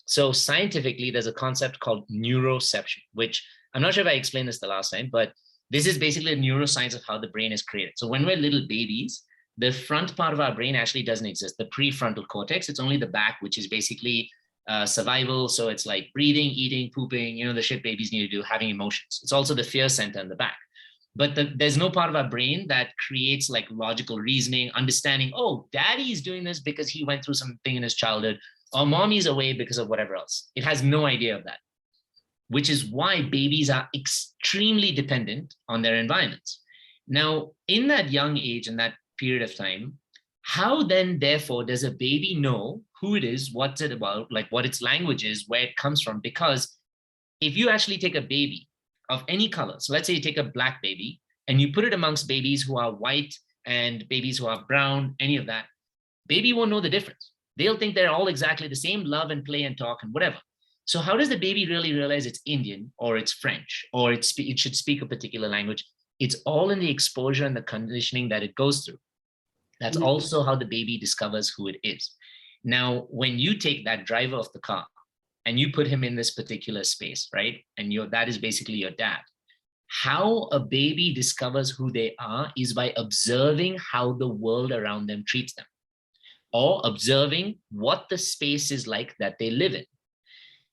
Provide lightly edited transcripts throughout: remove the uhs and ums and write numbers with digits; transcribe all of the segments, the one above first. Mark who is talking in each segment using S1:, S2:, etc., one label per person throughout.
S1: So scientifically, there's a concept called neuroception, which I'm not sure if I explained this the last time, but this is basically a neuroscience of how the brain is created. So when we're little babies, the front part of our brain actually doesn't exist, the prefrontal cortex. It's only the back, which is basically survival. So it's like breathing, eating, pooping, the shit babies need to do, having emotions. It's also the fear center in the back. But there's no part of our brain that creates like logical reasoning, understanding, oh, daddy is doing this because he went through something in his childhood, or mommy's away because of whatever else. It has no idea of that, which is why babies are extremely dependent on their environments. Now, in that young age, in that period of time, how then, therefore, does a baby know who it is, what's it about, like what its language is, where it comes from? Because if you actually take a baby of any color, so let's say you take a black baby and you put it amongst babies who are white and babies who are brown, any of that, baby won't know the difference. They'll think they're all exactly the same, love and play and talk and whatever. So how does the baby really realize it's Indian or it's French or it should speak a particular language? It's all in the exposure and the conditioning that it goes through. That's also how the baby discovers who it is. Now, when you take that driver of the car and you put him in this particular space, right? And that is basically your dad. How a baby discovers who they are is by observing how the world around them treats them, or observing what the space is like that they live in.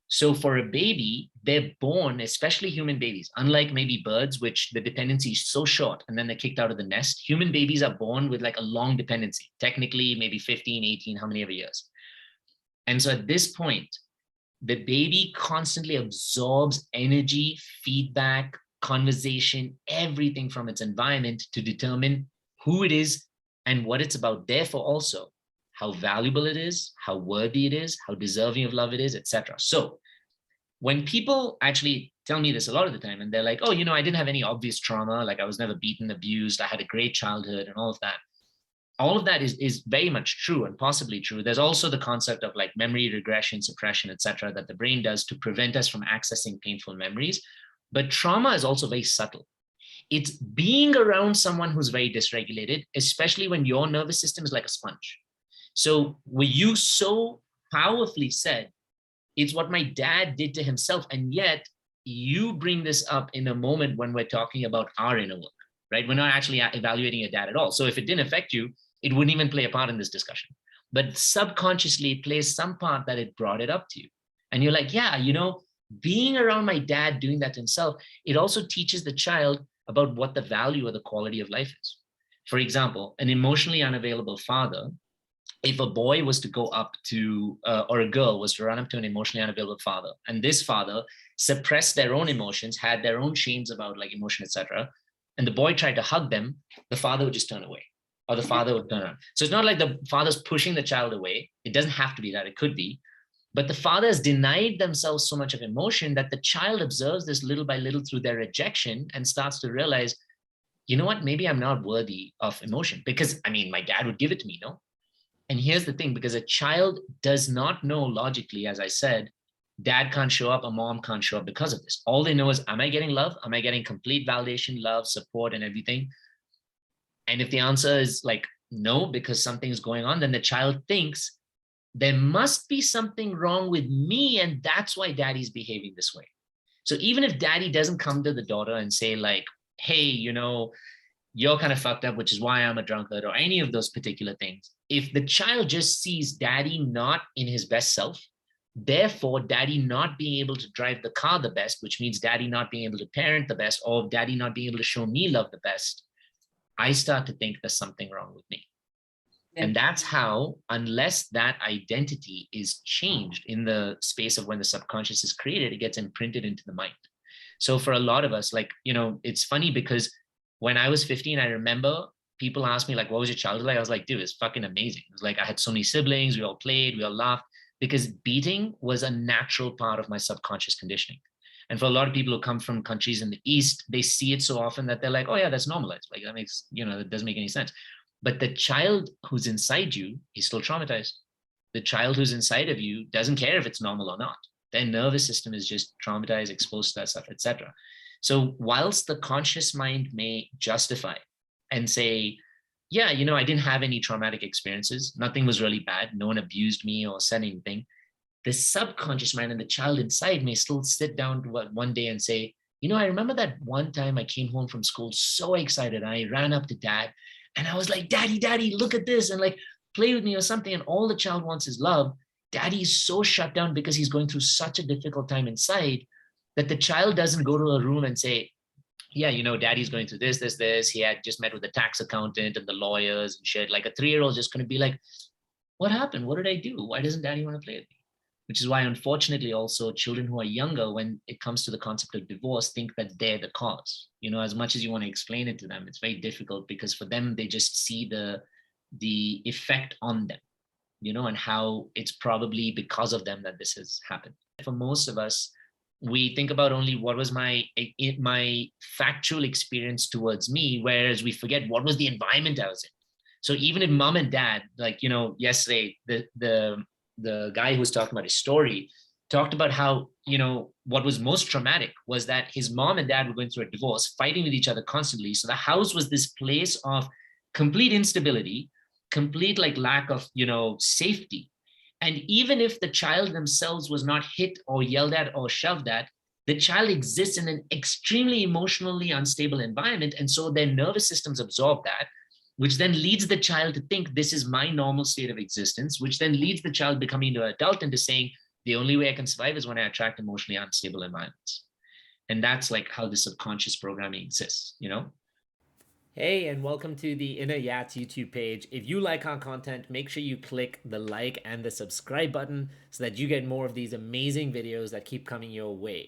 S1: So for a baby, they're born, especially human babies, unlike maybe birds, which the dependency is so short and then they're kicked out of the nest. Human babies are born with like a long dependency, technically maybe 15, 18, how many ever years. And so at this point, the baby constantly absorbs energy, feedback, conversation, everything from its environment to determine who it is and what it's about. Therefore, also how valuable it is, how worthy it is, how deserving of love it is, etc. So when people actually tell me this a lot of the time, and they're like, oh, I didn't have any obvious trauma, like I was never beaten, abused, I had a great childhood and all of that. All of that is very much true and possibly true. There's also the concept of like memory regression, suppression, etc., that the brain does to prevent us from accessing painful memories. But trauma is also very subtle. It's being around someone who's very dysregulated, especially when your nervous system is like a sponge. So what you so powerfully said, it's what my dad did to himself. And yet you bring this up in a moment when we're talking about our inner work, right? We're not actually evaluating your dad at all. So if it didn't affect you, it wouldn't even play a part in this discussion. But subconsciously it plays some part that it brought it up to you. And you're like, yeah, being around my dad doing that to himself, it also teaches the child about what the value or the quality of life is. For example, an emotionally unavailable father, if a boy was to go up to, or a girl was to run up to an emotionally unavailable father, and this father suppressed their own emotions, had their own shames about like emotion, etc., and the boy tried to hug them, the father would just turn away, or the father would turn around. So it's not like the father's pushing the child away. It doesn't have to be that, it could be. But the father has denied themselves so much of emotion that the child observes this little by little through their rejection and starts to realize, you know what, maybe I'm not worthy of emotion because, my dad would give it to me, no? And here's the thing, because a child does not know logically, as I said, dad can't show up, a mom can't show up because of this. All they know is, am I getting love? Am I getting complete validation, love, support, and everything? And if the answer is like, no, because something's going on, then the child thinks there must be something wrong with me. And that's why daddy's behaving this way. So even if daddy doesn't come to the daughter and say like, hey, you're kind of fucked up, which is why I'm a drunkard, or any of those particular things. If the child just sees daddy not in his best self, therefore daddy not being able to drive the car the best, which means daddy not being able to parent the best, or daddy not being able to show me love the best, I start to think there's something wrong with me. Yeah. And that's how, unless that identity is changed in the space of when the subconscious is created, it gets imprinted into the mind. So for a lot of us, like, it's funny because when I was 15, I remember people asked me like, what was your childhood like? I was like, dude, it's fucking amazing. It was like, I had so many siblings, we all played, we all laughed, because beating was a natural part of my subconscious conditioning. And for a lot of people who come from countries in the East, they see it so often that they're like, oh yeah, that's normalized. Like that makes, it doesn't make any sense. But the child who's inside you is still traumatized. The child who's inside of you doesn't care if it's normal or not. Their nervous system is just traumatized, exposed to that stuff, etc. So whilst the conscious mind may justify and say, yeah, I didn't have any traumatic experiences. Nothing was really bad. No one abused me or said anything. the subconscious mind and the child inside may still sit down one day and say, I remember that one time I came home from school so excited. I ran up to dad and I was like, daddy, look at this. And like, play with me or something. And all the child wants is love. Daddy is so shut down because he's going through such a difficult time inside that the child doesn't go to a room and say, yeah, daddy's going through this. He had just met with the tax accountant and the lawyers and shit. Like a 3-year-old just going to be like, what happened? What did I do? Why doesn't daddy want to play with me? Which is why, unfortunately, also children who are younger, when it comes to the concept of divorce, think that they're the cause. As much as you want to explain it to them, it's very difficult because for them, they just see the effect on them, and how it's probably because of them that this has happened. For most of us, we think about only what was my factual experience towards me, whereas we forget what was the environment I was in. So even if mom and dad, like, yesterday, the guy who was talking about his story talked about how, what was most traumatic was that his mom and dad were going through a divorce, fighting with each other constantly. So the house was this place of complete instability, complete like lack of, safety. And even if the child themselves was not hit or yelled at or shoved at, the child exists in an extremely emotionally unstable environment. And so their nervous systems absorb that, which then leads the child to think this is my normal state of existence, which then leads the child becoming an adult into saying, the only way I can survive is when I attract emotionally unstable environments. And that's like how the subconscious programming exists,
S2: Hey, and welcome to the Inner Yats YouTube page. If you like our content, make sure you click the like and the subscribe button so that you get more of these amazing videos that keep coming your way.